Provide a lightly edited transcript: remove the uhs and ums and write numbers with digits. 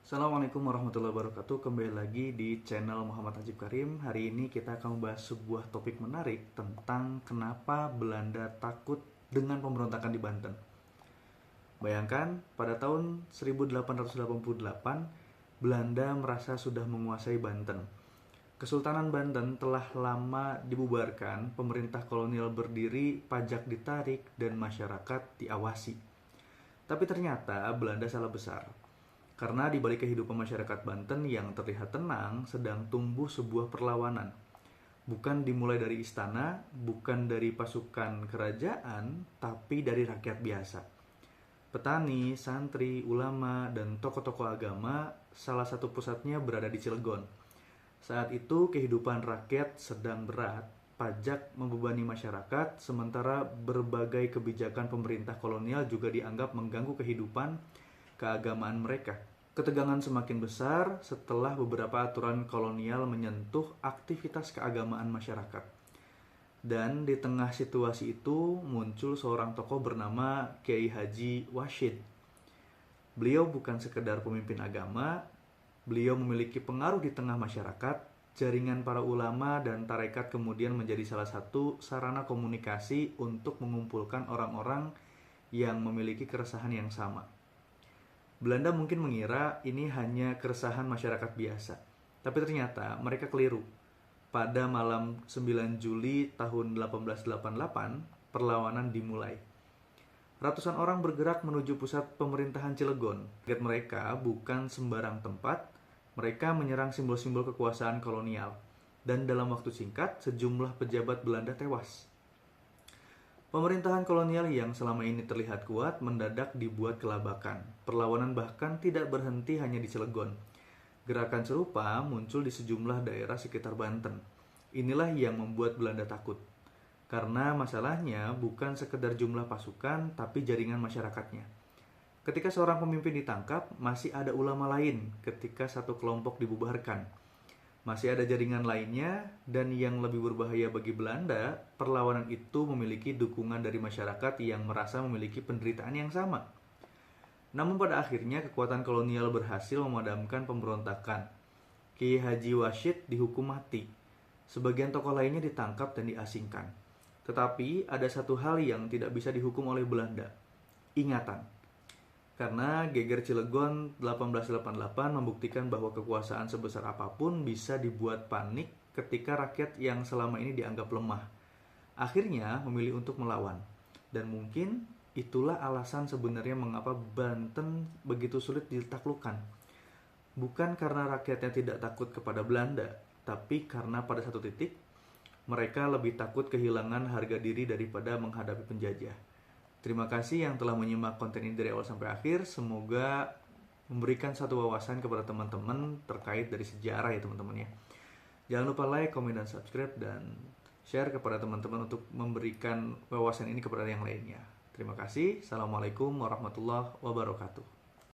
Assalamualaikum warahmatullahi wabarakatuh. Kembali lagi di channel Muhammad Najib Karim. Hari ini kita akan membahas sebuah topik menarik tentang kenapa Belanda takut dengan pemberontakan di Banten. Bayangkan, pada tahun 1888, Belanda merasa sudah menguasai Banten. Kesultanan Banten telah lama dibubarkan, pemerintah kolonial berdiri, pajak ditarik, dan masyarakat diawasi. Tapi ternyata Belanda salah besar. Karena di balik kehidupan masyarakat Banten yang terlihat tenang, sedang tumbuh sebuah perlawanan. Bukan dimulai dari istana, bukan dari pasukan kerajaan, tapi dari rakyat biasa. Petani, santri, ulama, dan tokoh-tokoh agama, salah satu pusatnya berada di Cilegon. Saat itu kehidupan rakyat sedang berat, pajak membebani masyarakat, sementara berbagai kebijakan pemerintah kolonial juga dianggap mengganggu kehidupan keagamaan mereka. Ketegangan semakin besar setelah beberapa aturan kolonial menyentuh aktivitas keagamaan masyarakat. Dan di tengah situasi itu muncul seorang tokoh bernama Kiai Haji Washid. Beliau bukan sekedar pemimpin agama, beliau memiliki pengaruh di tengah masyarakat. Jaringan para ulama dan tarekat kemudian menjadi salah satu sarana komunikasi untuk mengumpulkan orang-orang yang memiliki keresahan yang sama. Belanda mungkin mengira ini hanya keresahan masyarakat biasa. Tapi ternyata mereka keliru. Pada malam 9 Juli tahun 1888, perlawanan dimulai. Ratusan orang bergerak menuju pusat pemerintahan Cilegon. Target mereka bukan sembarang tempat, mereka menyerang simbol-simbol kekuasaan kolonial. Dan dalam waktu singkat, sejumlah pejabat Belanda tewas. Pemerintahan kolonial yang selama ini terlihat kuat mendadak dibuat kelabakan. Perlawanan bahkan tidak berhenti hanya di Cilegon. Gerakan serupa muncul di sejumlah daerah sekitar Banten. Inilah yang membuat Belanda takut. Karena masalahnya bukan sekedar jumlah pasukan, tapi jaringan masyarakatnya. Ketika seorang pemimpin ditangkap, masih ada ulama lain ketika satu kelompok dibubarkan. Masih ada jaringan lainnya, dan yang lebih berbahaya bagi Belanda, perlawanan itu memiliki dukungan dari masyarakat yang merasa memiliki penderitaan yang sama. Namun pada akhirnya kekuatan kolonial berhasil memadamkan pemberontakan. Kiai Haji Washid dihukum mati. Sebagian tokoh lainnya ditangkap dan diasingkan. Tetapi ada satu hal yang tidak bisa dihukum oleh Belanda. Ingatan. Karena geger Cilegon 1888 membuktikan bahwa kekuasaan sebesar apapun bisa dibuat panik ketika rakyat yang selama ini dianggap lemah akhirnya memilih untuk melawan. Dan mungkin itulah alasan sebenarnya mengapa Banten begitu sulit ditaklukkan. Bukan karena rakyatnya tidak takut kepada Belanda, tapi karena pada satu titik mereka lebih takut kehilangan harga diri daripada menghadapi penjajah. Terima kasih yang telah menyimak konten ini dari awal sampai akhir. Semoga memberikan satu wawasan kepada teman-teman terkait dari sejarah ya teman-teman ya. Jangan lupa like, komen, dan subscribe, dan share kepada teman-teman untuk memberikan wawasan ini kepada yang lainnya. Terima kasih. Assalamualaikum warahmatullahi wabarakatuh.